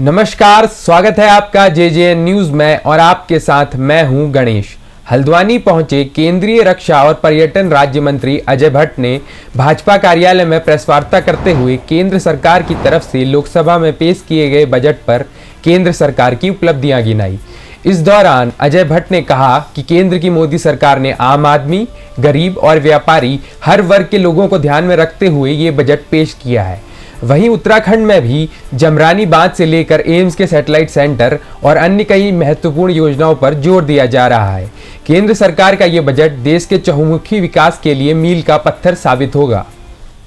नमस्कार, स्वागत है आपका JJN न्यूज में और आपके साथ मैं हूं गणेश। हल्द्वानी पहुंचे केंद्रीय रक्षा और पर्यटन राज्य मंत्री अजय भट्ट ने भाजपा कार्यालय में प्रेस वार्ता करते हुए केंद्र सरकार की तरफ से लोकसभा में पेश किए गए बजट पर केंद्र सरकार की उपलब्धियां गिनाई। इस दौरान अजय भट्ट ने कहा कि केंद्र की मोदी सरकार ने आम आदमी, गरीब और व्यापारी हर वर्ग के लोगों को ध्यान में रखते हुए ये बजट पेश किया है। वहीं उत्तराखंड में भी जमरानी बांध से लेकर एम्स के सैटेलाइट सेंटर और अन्य कई महत्वपूर्ण योजनाओं पर जोर दिया जा रहा है। केंद्र सरकार का ये बजट देश के चहुमुखी विकास के लिए मील का पत्थर साबित होगा।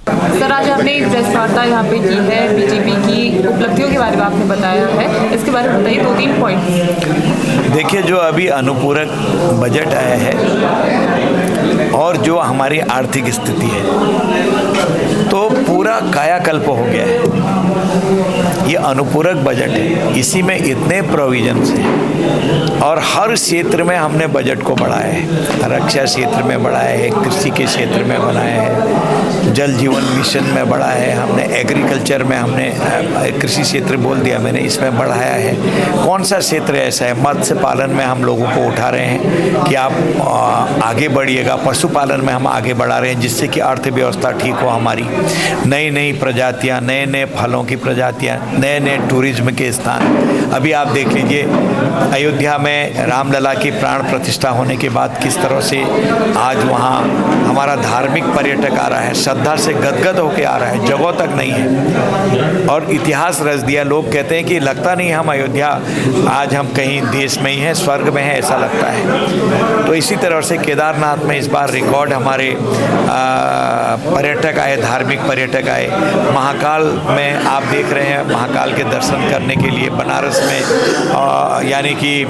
सर, आज आपने एक प्रेस वार्ता यहाँ पे की है, बीजेपी की उपलब्धियों के बारे में आपने बताया है, इसके बारे में बताइए 2-3 पॉइंट। देखिए, जो अभी अनुपूरक बजट आया है और जो हमारी आर्थिक स्थिति है तो पूरा कायाकल्प हो गया है। ये अनुपूरक बजट है, इसी में इतने प्रोविजंस हैं और हर क्षेत्र में हमने बजट को बढ़ाया है। रक्षा क्षेत्र में बढ़ाया है, कृषि के क्षेत्र में बढ़ाया है, जल जीवन मिशन में बढ़ाया है हमने, एग्रीकल्चर में हमने, कृषि क्षेत्र बोल दिया मैंने, इसमें बढ़ाया है। कौन सा क्षेत्र ऐसा है? मत्स्य पालन में हम लोगों को उठा रहे हैं कि आप आगे बढ़िएगा। पशुपालन में हम आगे बढ़ा रहे हैं जिससे कि अर्थव्यवस्था ठीक हो हमारी। नई नई प्रजातियां, नए नए फलों की प्रजातियां, नए नए टूरिज्म के स्थान। अभी आप देख लीजिए, अयोध्या में रामलला की प्राण प्रतिष्ठा होने के बाद किस तरह से आज वहाँ हमारा धार्मिक पर्यटक आ रहा है, श्रद्धा से गदगद होकर आ रहा है, जगह तक नहीं है और इतिहास रच दिया। लोग कहते हैं कि लगता नहीं हम अयोध्या आज हम कहीं देश में ही हैं, स्वर्ग में है, ऐसा लगता है। तो इसी तरह से केदारनाथ में इस बार रिकॉर्ड हमारे पर्यटक आए, धार्मिक पर्यटक आए। महाकाल में आप देख रहे हैं, महाकाल के दर्शन करने के लिए बनारस में यानी कि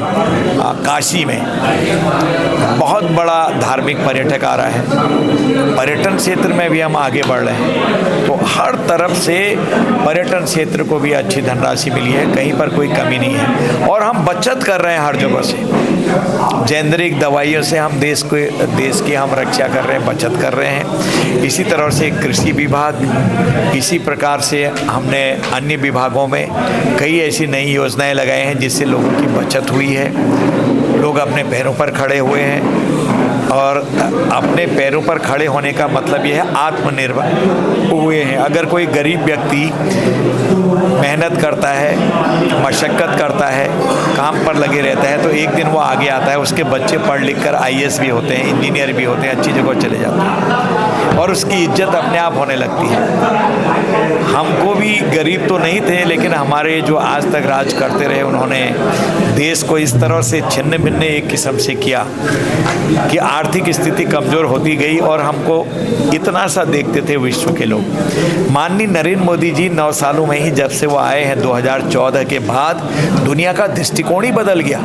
काशी में बहुत बड़ा धार्मिक पर्यटक आ रहा है। पर्यटन क्षेत्र में भी हम आगे बढ़ रहे हैं, तो हर तरफ से पर्यटन क्षेत्र को भी अच्छी धनराशि मिली है, कहीं पर कोई कमी नहीं है और हम बचत कर रहे हैं हर जगह से। जेनेरिक दवाइयों से हम देश की हम रक्षा कर रहे हैं, बचत कर रहे हैं। इसी तरह से कृषि विभाग, इसी प्रकार से हमने अन्य विभागों में कई ऐसी नई योजनाएं लगाए हैं जिससे लोगों की बचत हुई है। लोग अपने पैरों पर खड़े हुए हैं और अपने पैरों पर खड़े होने का मतलब यह है आत्मनिर्भर हुए हैं। अगर कोई गरीब व्यक्ति मेहनत करता है, मशक्क़त करता है, काम पर लगे रहता है तो एक दिन वो आगे आता है, उसके बच्चे पढ़ लिख कर IAS भी होते हैं, इंजीनियर भी होते हैं, अच्छी जगह चले जाते हैं और उसकी इज्जत अपने आप होने लगती है। हमको भी गरीब तो नहीं थे, लेकिन हमारे जो आज तक राज करते रहे उन्होंने देश को इस तरह से छिन्न भिन्न एक किस्म से किया कि आर्थिक स्थिति कमज़ोर होती गई और हमको इतना सा देखते थे विश्व के लोग। माननीय नरेंद्र मोदी जी 9 सालों में ही जब से वो आए हैं 2014 के बाद दुनिया का दृष्टिकोण ही बदल गया।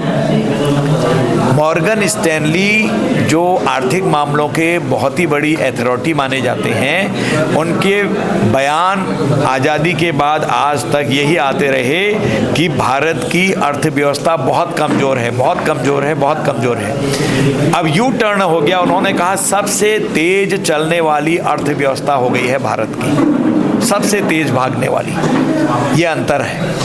मॉर्गन स्टैनली जो आर्थिक मामलों के बहुत ही बड़ी अथॉरिटी माने जाते हैं, उनके बयान आज़ादी के बाद आज तक यही आते रहे कि भारत की अर्थव्यवस्था बहुत कमज़ोर है, बहुत कमज़ोर है, बहुत कमज़ोर है। अब यू टर्न हो गया, उन्होंने कहा सबसे तेज चलने वाली अर्थव्यवस्था हो गई है भारत की, सबसे तेज भागने वाली। ये अंतर है।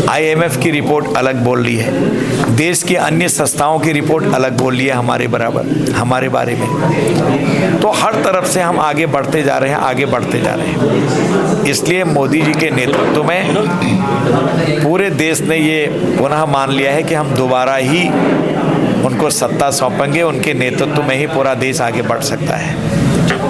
IMF की रिपोर्ट अलग बोल रही है, देश की अन्य संस्थाओं की रिपोर्ट अलग बोल रही है हमारे बारे में। तो हर तरफ से हम आगे बढ़ते जा रहे हैं, आगे बढ़ते जा रहे हैं। इसलिए मोदी जी के नेतृत्व में पूरे देश ने ये पुनः मान लिया है कि हम दोबारा ही उनको सत्ता सौंपेंगे, उनके नेतृत्व में ही पूरा देश आगे बढ़ सकता है।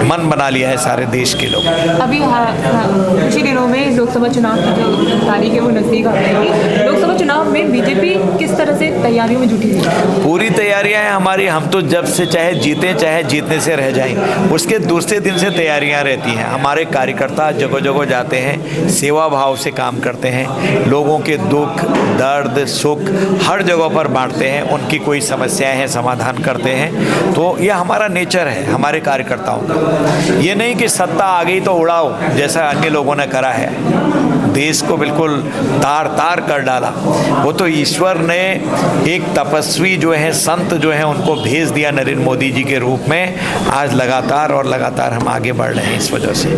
मन बना लिया है सारे देश के लोग। अभी कुछ ही दिनों में लोकसभा चुनाव की जो तारीख है वो नज़दीक आ जाएगी। लोकसभा चुनाव में बीजेपी किस तरह से तैयारियों में जुटी हुई है? पूरी तैयारियां हैं हमारी। हम तो जब से चाहे जीतें, चाहे जीतने से रह जाएं, उसके दूसरे दिन से तैयारियां रहती हैं। हमारे कार्यकर्ता जगह जगह जाते हैं, सेवा भाव से काम करते हैं, लोगों के दुख, दर्द, सुख हर जगह पर बांटते हैं, उनकी कोई समस्याएं हैं समाधान करते हैं। तो यह हमारा नेचर है हमारे कार्यकर्ताओं का। ये नहीं कि सत्ता आ गई तो उड़ाओ जैसा अन्य लोगों ने करा है, देश को बिल्कुल तार तार कर डाला। वो तो ईश्वर ने एक तपस्वी जो है, संत जो है, उनको भेज दिया नरेंद्र मोदी जी के रूप में। आज लगातार और लगातार हम आगे बढ़ रहे हैं इस वजह से।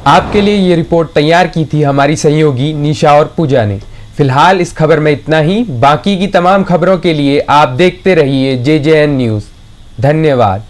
आपके लिए ये रिपोर्ट तैयार की थी हमारी सहयोगी निशा और पूजा ने। फिलहाल इस खबर में इतना ही। बाकी की तमाम खबरों के लिए आप देखते रहिए JJN न्यूज़। धन्यवाद।